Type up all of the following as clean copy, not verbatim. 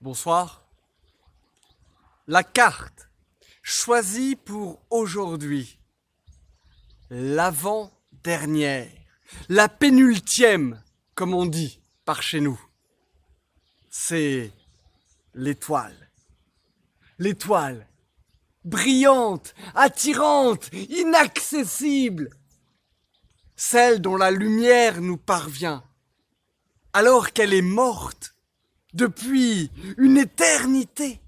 Bonsoir. La carte choisie pour aujourd'hui, l'avant-dernière, la pénultième, comme on dit par chez nous, c'est l'étoile. L'étoile, brillante, attirante, inaccessible, celle dont la lumière nous parvient, alors qu'elle est morte depuis une éternité.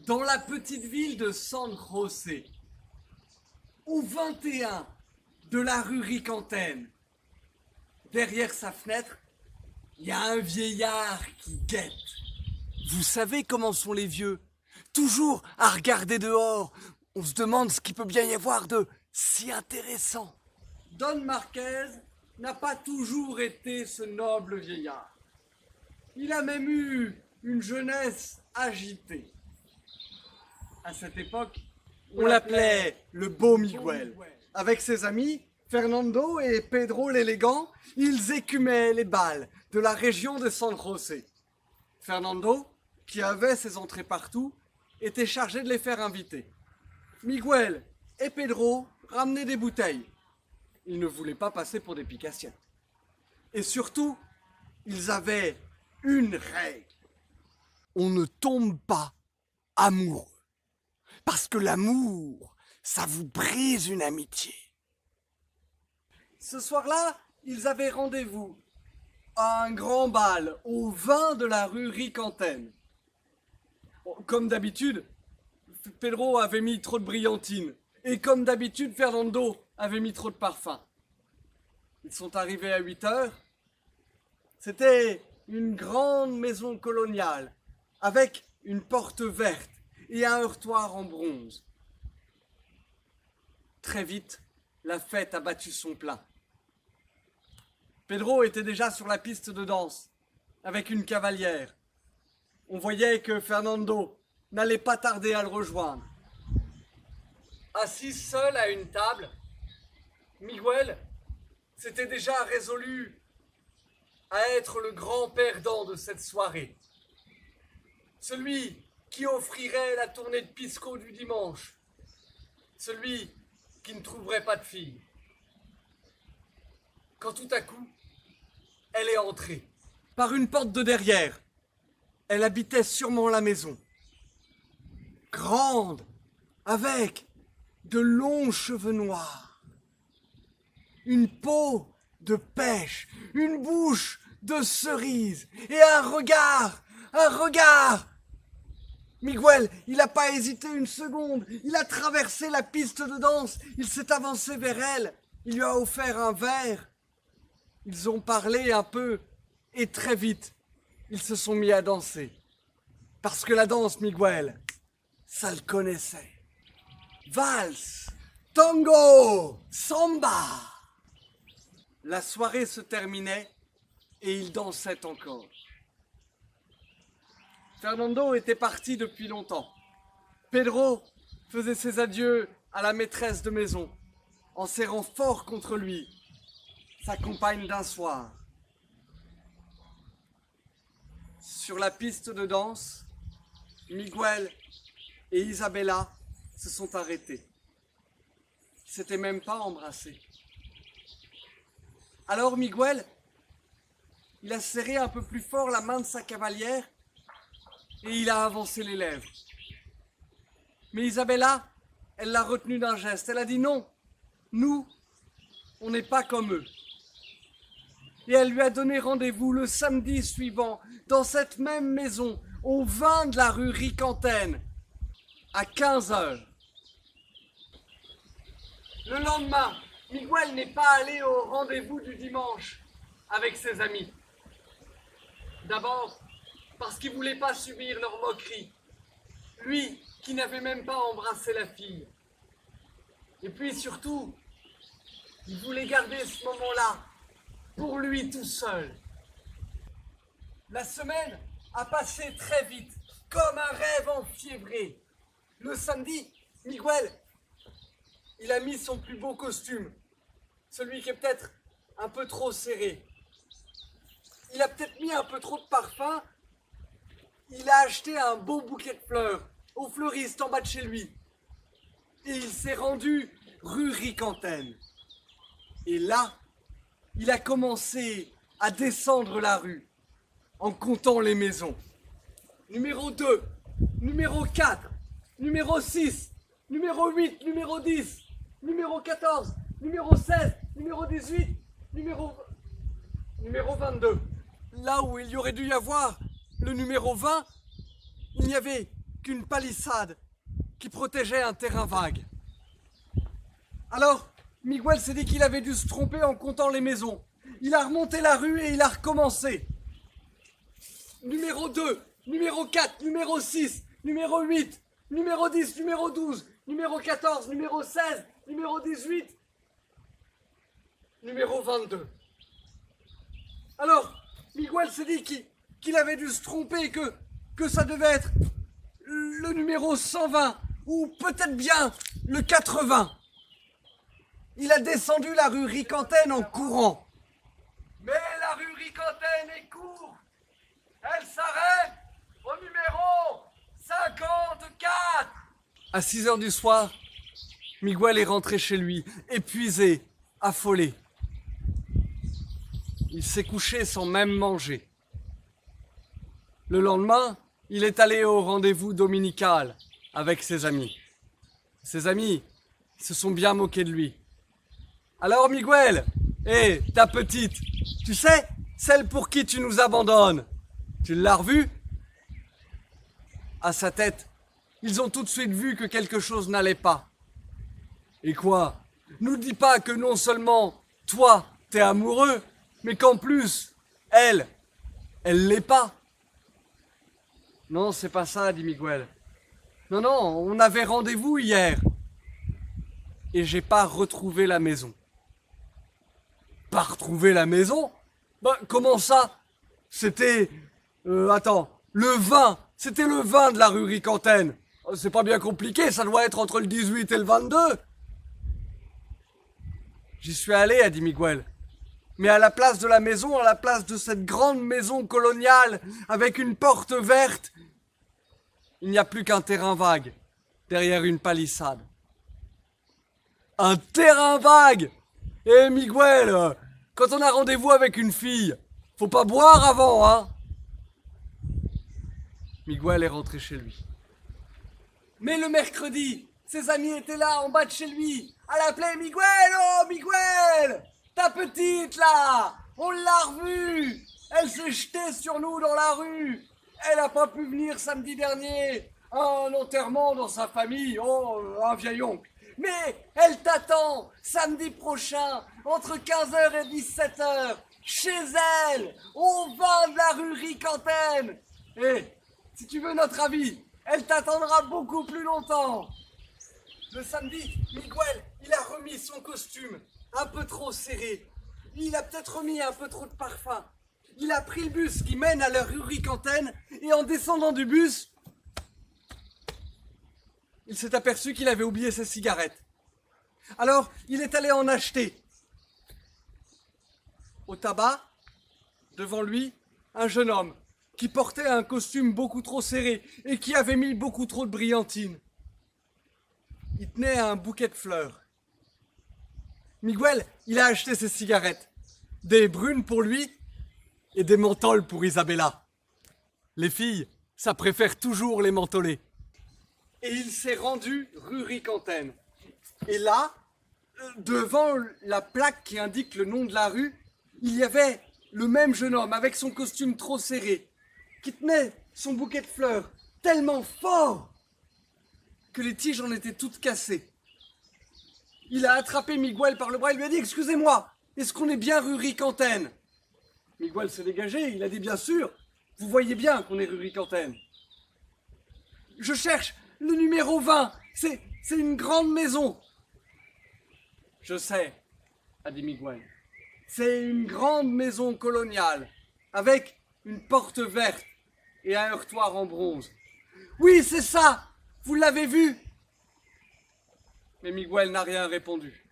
Dans la petite ville de San José, au 21 de la rue Ricantaine, derrière sa fenêtre, il y a un vieillard qui guette. Vous savez comment sont les vieux, toujours à regarder dehors. On se demande ce qu'il peut bien y avoir de si intéressant. Don Marquez n'a pas toujours été ce noble vieillard. Il a même eu une jeunesse agitée. À cette époque, on l'appelait le beau Miguel. Avec ses amis, Fernando et Pedro l'élégant, ils écumaient les bals de la région de San José. Fernando, qui avait ses entrées partout, était chargé de les faire inviter. Miguel et Pedro ramenaient des bouteilles. Ils ne voulaient pas passer pour des picassiettes. Et surtout, ils avaient une règle. On ne tombe pas amoureux. Parce que l'amour, ça vous brise une amitié. Ce soir-là, ils avaient rendez-vous à un grand bal au vin de la rue Ricantaine. Comme d'habitude, Pedro avait mis trop de brillantine. Et comme d'habitude, Fernando avait mis trop de parfum. Ils sont arrivés à 8 heures. C'était une grande maison coloniale avec une porte verte et un heurtoir en bronze. Très vite, la fête a battu son plein. Pedro était déjà sur la piste de danse, avec une cavalière. On voyait que Fernando n'allait pas tarder à le rejoindre. Assis seul à une table, Miguel s'était déjà résolu à être le grand perdant de cette soirée. Celui qui offrirait la tournée de pisco du dimanche. Celui qui ne trouverait pas de fille. Quand tout à coup, elle est entrée. Par une porte de derrière. Elle habitait sûrement la maison. Grande, avec de longs cheveux noirs. Une peau de pêche, une bouche de cerise et un regard. Miguel, il n'a pas hésité une seconde. Il a traversé la piste de danse. Il s'est avancé vers elle. Il lui a offert un verre. Ils ont parlé un peu et très vite, ils se sont mis à danser. Parce que la danse, Miguel, ça le connaissait. Valse, tango, samba. La soirée se terminait et ils dansaient encore. Fernando était parti depuis longtemps. Pedro faisait ses adieux à la maîtresse de maison, en serrant fort contre lui sa compagne d'un soir. Sur la piste de danse, Miguel et Isabella se sont arrêtés. Ils ne s'étaient même pas embrassés. Alors Miguel, il a serré un peu plus fort la main de sa cavalière et il a avancé les lèvres. Mais Isabella, elle l'a retenu d'un geste. Elle a dit non, nous, on n'est pas comme eux. Et elle lui a donné rendez-vous le samedi suivant, dans cette même maison, au 20 de la rue Ricantaine, à 15 heures. Le lendemain, Miguel n'est pas allé au rendez-vous du dimanche avec ses amis. D'abord, parce qu'il ne voulait pas subir leur moquerie. Lui, qui n'avait même pas embrassé la fille. Et puis surtout, il voulait garder ce moment-là pour lui tout seul. La semaine a passé très vite, comme un rêve enfiévré. Le samedi, Miguel, il a mis son plus beau costume, celui qui est peut-être un peu trop serré. il a peut-être mis un peu trop de parfum. Il a acheté un beau bouquet de fleurs au fleuriste en bas de chez lui. Et il s'est rendu rue Ricantaine. Et là, il a commencé à descendre la rue en comptant les maisons. Numéro 2, numéro 4, numéro 6, numéro 8, numéro 10, numéro 14, numéro 16, numéro 18, numéro 22. Là où il y aurait dû y avoir le numéro 20, il n'y avait qu'une palissade qui protégeait un terrain vague. Alors, Miguel s'est dit qu'il avait dû se tromper en comptant les maisons. Il a remonté la rue et il a recommencé. Numéro 2, numéro 4, numéro 6, numéro 8, numéro 10, numéro 12, numéro 14, numéro 16, numéro 18, numéro 22. Alors, Miguel s'est dit qu'il avait dû se tromper et que ça devait être le numéro 120 ou peut-être bien le 80. Il a descendu la rue Ricantaine en courant. Mais la rue Ricantaine est courte. Elle s'arrête au numéro 54. À 6 heures du soir, Miguel est rentré chez lui, épuisé, affolé. Il s'est couché sans même manger. Le lendemain, il est allé au rendez-vous dominical avec ses amis. Ses amis se sont bien moqués de lui. Alors Miguel, ta petite, tu sais, celle pour qui tu nous abandonnes, tu l'as revue? À sa tête, ils ont tout de suite vu que quelque chose n'allait pas. Et quoi? Nous dis pas que non seulement toi, t'es amoureux, mais qu'en plus, elle l'est pas. Non, c'est pas ça, dit Miguel. Non, on avait rendez-vous hier. Et j'ai pas retrouvé la maison. Pas retrouvé la maison? Bah, comment ça? C'était... le 20. C'était le 20 de la rue Ricantaine. C'est pas bien compliqué, ça doit être entre le 18 et le 22. J'y suis allé, a dit Miguel. Mais à la place de la maison, à la place de cette grande maison coloniale avec une porte verte, il n'y a plus qu'un terrain vague derrière une palissade. Un terrain vague! Miguel, quand on a rendez-vous avec une fille, faut pas boire avant, hein? Miguel est rentré chez lui. Mais le mercredi, ses amis étaient là en bas de chez lui. Elle appelait Miguel, oh Miguel! Ta petite là, on l'a revue. Elle s'est jetée sur nous dans la rue. Elle n'a pas pu venir samedi dernier. Un enterrement dans sa famille, un vieil oncle. Mais elle t'attend samedi prochain, entre 15h et 17h, chez elle, au 20 de la rue Ricantaine. Si tu veux notre avis, elle t'attendra beaucoup plus longtemps. Le samedi, Miguel, il a remis son costume un peu trop serré. Il a peut-être remis un peu trop de parfum. Il a pris le bus qui mène à la rue Ricantaine et en descendant du bus, il s'est aperçu qu'il avait oublié ses cigarettes. Alors, il est allé en acheter. Au tabac, devant lui, un jeune homme qui portait un costume beaucoup trop serré et qui avait mis beaucoup trop de brillantine. Il tenait un bouquet de fleurs. Miguel, il a acheté ses cigarettes. Des brunes pour lui et des menthols pour Isabella. Les filles, ça préfère toujours les mentholés. Et il s'est rendu rue Ricantaine. Et là, devant la plaque qui indique le nom de la rue, il y avait le même jeune homme avec son costume trop serré, qui tenait son bouquet de fleurs tellement fort que les tiges en étaient toutes cassées. Il a attrapé Miguel par le bras et lui a dit « Excusez-moi, est-ce qu'on est bien rue Ricantaine ?» Miguel s'est dégagé, il a dit « Bien sûr, vous voyez bien qu'on est rue Ricantaine. »« Je cherche le numéro 20, c'est une grande maison. »« Je sais, » a dit Miguel. « C'est une grande maison coloniale, avec une porte verte et un heurtoir en bronze. »« Oui, c'est ça, vous l'avez vu ?» Mais Miguel n'a rien répondu.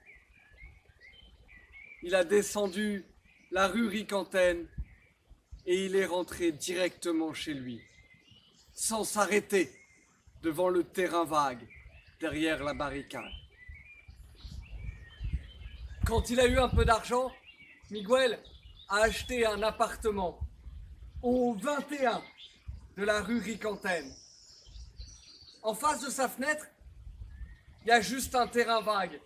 Il a descendu la rue Ricantaine et il est rentré directement chez lui, sans s'arrêter devant le terrain vague, derrière la barricade. Quand il a eu un peu d'argent, Miguel a acheté un appartement au 21 de la rue Ricantaine. En face de sa fenêtre, il y a juste un terrain vague,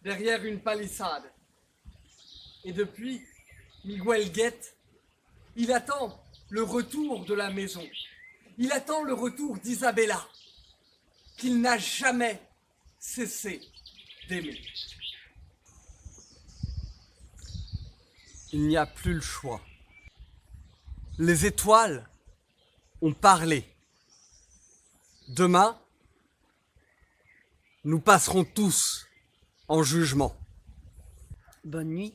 derrière une palissade. Et depuis, Miguel guette. Il attend le retour de la maison. Il attend le retour d'Isabella, qu'il n'a jamais cessé d'aimer. Il n'y a plus le choix. Les étoiles ont parlé. Demain, nous passerons tous en jugement. Bonne nuit.